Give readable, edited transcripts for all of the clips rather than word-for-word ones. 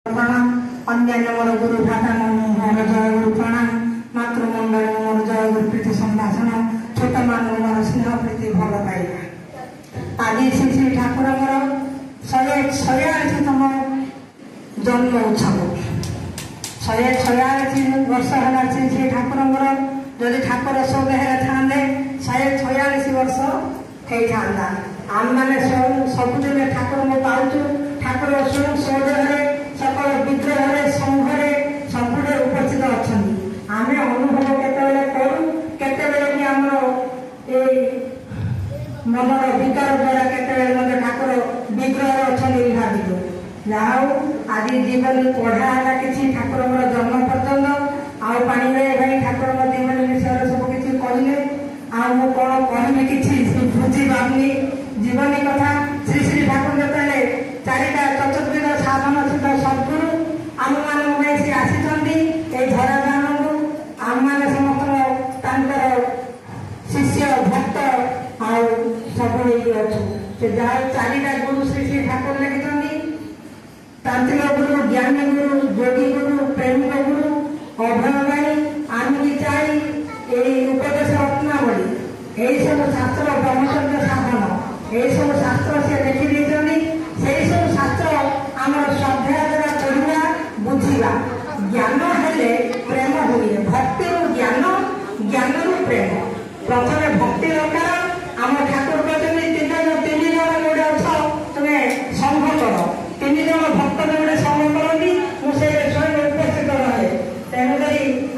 प्रणाम अन्यान्य मोर गुरु भ्राता मोर जय गुरु प्रणाम मातृमंडल मोर जय गुरु प्रीति संभाषण छोट मान मोर स्नेह प्रीति भल पाइबा आज श्री श्री ठाकुर 146तम जन्म उत्सव 146 वर्ष है श्री श्री ठाकुर जदि ठाकुर स्वदेह था 146 वर्ष होता आम मैंने सबुदिन ठाकुर पाचु ठाकुर स्वयं स्वदेह सकल विग्रह संघरे सबुठे उपस्थित अच्छा आम अनुभव केतबेले मनर विकार द्वारा केतबेले ठाकुर विग्रह अच्छा भावित जाऊ आज जीवन पढ़ा कि ठाकुर जन्म पर्यंत आउ पानी ठाकुर जीवन विषय सब किसी कहले आउ कौन कहमी कि बुझी पानी जीवनी कथा श्री श्री ठाकुर जो चारिटा चतुर्विध साधन सिद्ध सद्गुरु आम मान से आसी धरा दानू आम मैंने समस्त शिष्य भक्त आउ सब अच्छे चारिटा गुरु श्री श्री ठाकुर लिखिं तांत्रिक गुरु ज्ञानी गुरु योगी गुरु प्रेमिक गुरु अभयवाणी आमिकी चाई उपदेश रत्नावली यही सब शास्त्र ब्रह्मचर्य साधन यही सब शास्त्र से लिखि से सब शास्त्र आम श्रद्धा द्वारा पढ़ा बुझा ज्ञान हेले प्रेम हुए भक्ति ज्ञान ज्ञान प्रेम प्रथम भक्ति दरकार आम ठाकुर कहते तीन जन जोड़े अछ तुम्हें संघ कर 3 जन भक्त जोड़े संघ करती मुझे स्वयं उपस्थित रहे तेणुक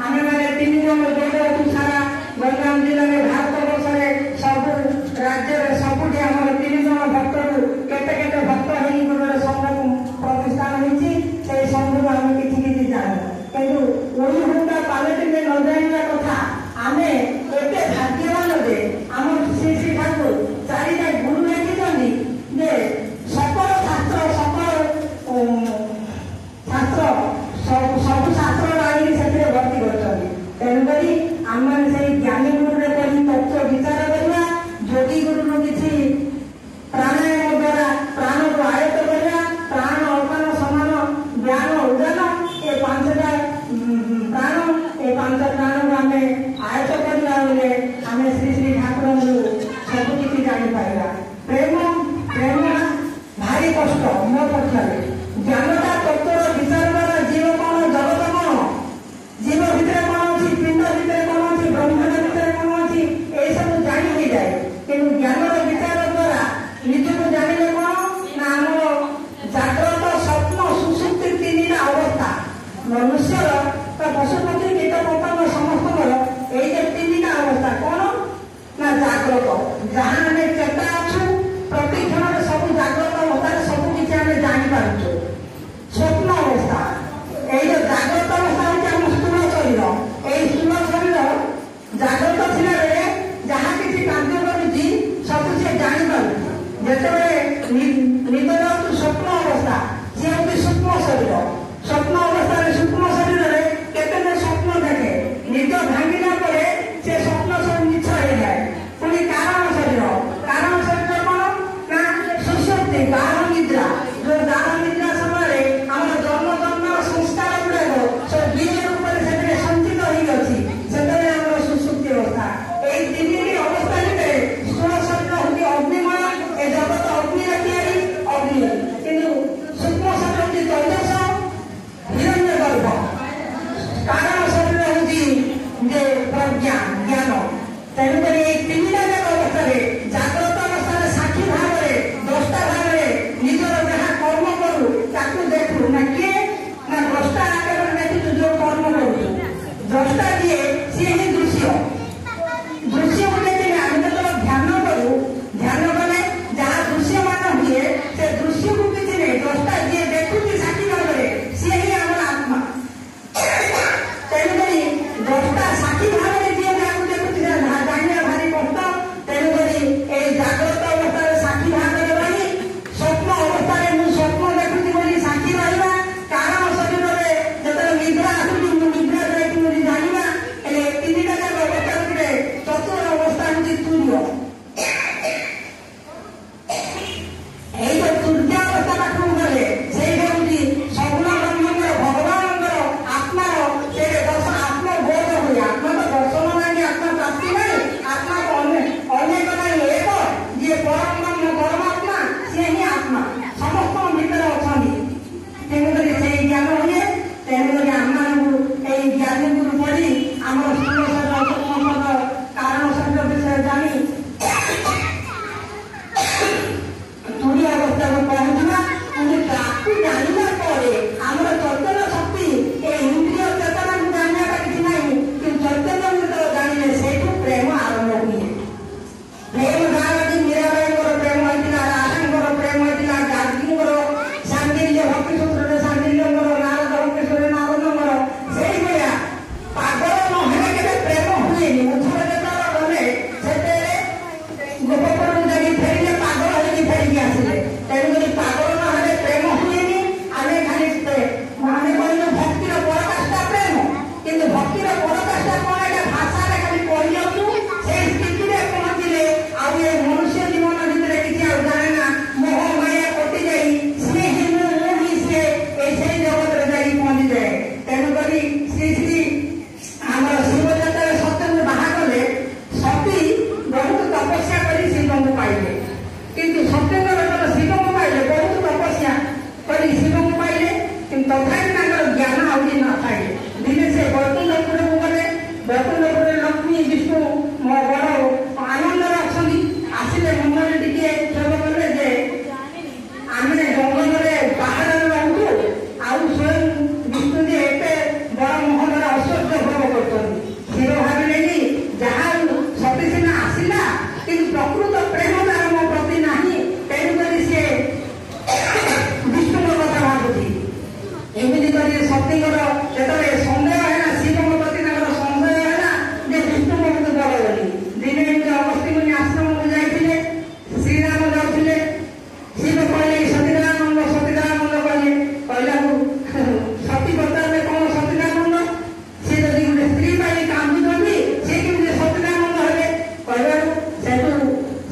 आम मैंने 3 जन जोड़े अच्छु सारा गंजाम जिले में भारत वर्ष सब राज्य सबुठी आम 3 जन भक्त केते भक्त गोटे संघ प्रतिष्ठान होती संघ आम कि जान कितु ओडी हुंडा क्वालिटी में न जाना कथा आम एत भाग्यवान जे आम श्री श्री ठाकुर चारिटा गुरु लिखिं जे सकल शास्त्र सब शास्त्र आई से भर्ती कर तेणुक आम से ज्ञानी गुरु पढ़ी तत्व विचार करवा योगी गुरु किसी प्राणायाम द्वारा प्राण को आयत्त करवा प्राण अपान समान ज्ञान उदान ये 5टा प्राण ये 5 प्राण को आम आयत्त करवा बेले आम श्री श्री ठाकुर सब किसी जापर प्रेम प्रेम भारी कष्ट मो पक्षर ज्ञानता तत्वर विचार द्वारा जीव कौन जगत कौन जीव भितर कौन अच्छी पिंड भितर कौन अच्छी ब्रह्मांड भितर कौन अच्छी ये सब जानी हो जाए कि ज्ञान विचार द्वारा निजक जाने कौन ना आम जाग्रत स्वप्न सुसुप्ति 3टा अवस्था मनुष्य पशुपक्षी कीट पतंग समस्त ये 3टा अवस्था कौन ना जाग्रत जहाँ आम चेता अच्छु प्रति क्षण सब जाग्रत अवस्था सब किसी आम जापर स्वप्न अवस्था यही जाग्रत अवस्था हूँ आम स्थूल शरीर यही स्थूल शरीर जाग्रत थिला जहाँ किसी कार्य करुच्ची सब सी जापर जिते निद जाऊँ स्वप्न अवस्था सी हूँ सूक्ष्म शरीर स्वप्न अवस्था सूक्ष्म शरीर में केते स्वप्न देखे निद भांगिला पर से स्वप्न सब मिछ हो जाए पुणी कारण शरीर कौन ना सुसुप्ति गाढ़ निद्रा जो गाढ़ निद्रा समय आम जन्म जन्म संस्कार गुड़ाक सब बीज रूप से संचित होती आम सुसुप्ति अवस्था यही 3टी अवस्था भितर स्थूल शरीर हूँ अग्निमय ए जगत अग्नि अग्नि किंतु सूक्ष्म शरीर हूँ तेजस हिरण्य गर्भ कारण शरीर हूँ प्रज्ञा ज्ञान तेणुक 3टा जाक अवस्था जाग्रत अवस्था साक्षी भाव में 10टा भाव में निजर जहाँ कर्म करू ताकू देखू ना किए ना द्रष्टा आकार देखु जो कर्म करू द्रष्टा किए सी ही दृश्य दृश्य को देखिए आम जो ध्यान करू ध्यान कले जहाँ दृश्यमान हुए से दृश्य को किसी नहीं द्रष्टा जी देखु साक्षी भाव में सी ही आम आत्मा तेणुक द्रष्टा साक्षी भाव में जी देखु जाना भारी कष्ट तेणुक जाग्रत अवस्था साक्षी भाग रही स्वप्न अवस्था स्वप्न देखुची बोली साक्षी रहा ତଥାପି ତାଙ୍କର ଜ୍ଞାନ ଆହୁରି ନଥାଏ। ଦିନେ ସେ ବୈକୁଣ୍ଠପୁରକୁ ଗଲେ। ବୈକୁଣ୍ଠପୁରରେ ଲକ୍ଷ୍ମୀ ବିଷ୍ଣୁ ବଡ଼ ଆନନ୍ଦରେ ଅଛନ୍ତି। ଆସିଲେ ମନରେ ଟିକେ କ୍ଷୋଭ କଲେ ଯେ ଆମେ ଜଙ୍ଗଲରେ ପାହାଡ଼ରେ ରହୁଛୁ, ଆଉ ସ୍ୱୟଂ ବିଷ୍ଣୁ ଯେ ଏତେ ବଡ଼ ମହଲରେ ଐଶ୍ୱର୍ଯ୍ୟ ଭୋଗ କରୁଛନ୍ତି। ଶିବ ଭାବିଲେ କି ଯାହା ସତୀ ସିନା ଆସିଲା, କିନ୍ତୁ ପ୍ରକୃତ ପ୍ରେମ ତାର ମୋ ପ୍ରତି ନାହିଁ, ତେଣୁକରି ସିଏ ବିଷ୍ଣୁଙ୍କ କଥା ଭାବୁଛି। ଏମିତି କରି ସତୀଙ୍କର ଯେତେବେଳେ ସନ୍ଦେହ ହେଲା, ଶିବଙ୍କ ପ୍ରତି ତାଙ୍କର ସନ୍ଦେହ ହେଲା ଯେ ବିଷ୍ଣୁ ବହୁତ ବଡ଼ ବୋଲି। ଦିନେ ଏମିତି ଅଗସ୍ତ୍ୟ ମୁନି ଆଶ୍ରମକୁ ଯାଇଥିଲେ। ଶ୍ରୀରାମ ଯାଉଥିଲେ। ଶିବ କହିଲେ ସତୀଦାନନ୍ଦ ସତୀଦାନନ୍ଦ କହିଲେ। କହିଲାକୁ ସତୀ ପଚାରିଲେ କଣ ସତୀଦାନନ୍ଦ? ସେ ଯଦି ଗୋଟେ ସ୍ତ୍ରୀ ପାଇଁ କାନ୍ଦୁଛନ୍ତି, ସେ କେମିତି ସତୀଦାନନ୍ଦ ହେବେ? କହିବାରୁ ସେଠୁ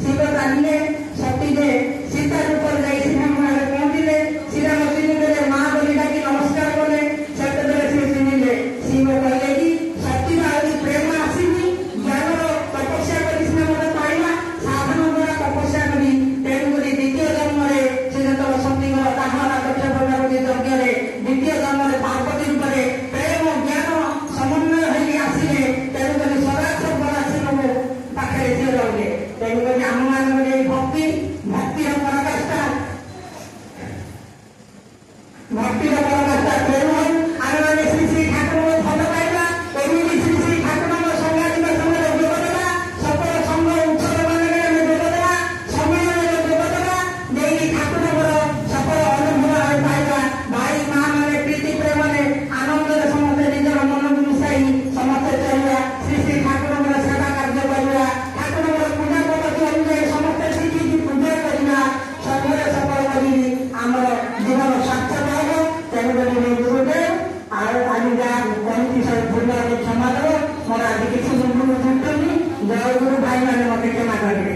ଶିବ ଜାଣିଲେ ସତୀ ଯେ ସୀତା ରୂପରେ ଯାଇ ଶ୍ରୀରାମରେ ପହଞ୍ଚିଲେ। ଶ୍ରୀରାମ ଚିହ୍ନିଦେଲେ, ମା ବୋଲି ଡାକି ନମସ୍କାର କଲେ। ସେତେବେଳେ ସେ ଚିହ୍ନିଲେ। ଶିବ କହିଲେ କି ସତୀର ଆହୁରି ପ୍ରେମ ଆସିନି, ଜ୍ଞାନର ତପସ୍ୟା କରି ସିନା ମୋତେ ପାଇଲା, ସାଧନ ଦ୍ୱାରା ତପସ୍ୟା କରି। ତେଣୁକରି ଦ୍ୱିତୀୟ ଜନ୍ମରେ ସେ ଯେତେବେଳେ ସତୀଙ୍କର ତାହାର ଦକ୍ଷ ପ୍ରଜାପତି ଯଜ୍ଞରେ ଦ୍ୱିତୀୟ ଜନ୍ମରେ ପାର୍ବତୀ ରୂପରେ ପ୍ରେମ ଜ୍ଞାନ ସମନ୍ୱୟ ହେଇକି ଆସିଲେ। ତେଣୁକରି ସଦାଶିବ ଶିବଙ୍କ ପାଖରେ ସିଏ ରହିଲେ। ତେଣୁକରି ଆମମାନଙ୍କର ଏଇ ଭକ୍ତିର ପରାକାଷ୍ଠା ତେଣୁ ଆମେମାନେ ଶ୍ରୀ ଶ୍ରୀ ଠାକୁରଙ୍କୁ ଭଲ ପାଇବା। ଏମିତି ଶ୍ରୀ ଶ୍ରୀ ଠାକୁରଙ୍କ ସଙ୍ଗାତିଙ୍କ ସଙ୍ଗରେ ଯୋଗ ଦେବା। ସକଳ ସଙ୍ଗ ଉତ୍ସବ ମାନଙ୍କରେ ଆମେ ଯୋଗ ଦେବା, ସମ୍ମିଳନୀରେ ଯୋଗ ଦେବା, ଦେଇକି ଠାକୁରଙ୍କର ସକଳ ଅନୁଭବ ଆମେ ପାଇବା। ଭାଇ ମା ମାନେ ପ୍ରୀତି ପ୍ରେମରେ ଆନନ୍ଦରେ ସମସ୍ତେ ନିଜର ମନକୁ ମିଶାଇ ସମସ୍ତେ ଚଳିବା। ଶ୍ରୀ ଶ୍ରୀ ଠାକୁରଙ୍କର ସେବା କାର୍ଯ୍ୟ କରିବା। ଠାକୁରଙ୍କର ପୂଜା ପଦ୍ଧତି ଅନୁଯାୟୀ ସମସ୍ତେ ଶିଖିକି ପୂଜା କରିବା। ସବୁବେଳେ ସଫଳ କରି ଆମର ଜୀବନ ସାର୍ଥକ ହେବ। ତେଣୁକରି ଗୁରୁଦେବ ଆଉ ଆଜି ଯାହା କହିଛି ସବୁ ଭୁଲ କ୍ଷମା ଦେବ। ମୋର ଆଜି କିଛି ମୁଣ୍ଡକୁ ଛୁଟୁନି। ଜୟ ଗୁରୁ ଭାଇମାନେ ମୋତେ କ୍ଷମା କରିବେ।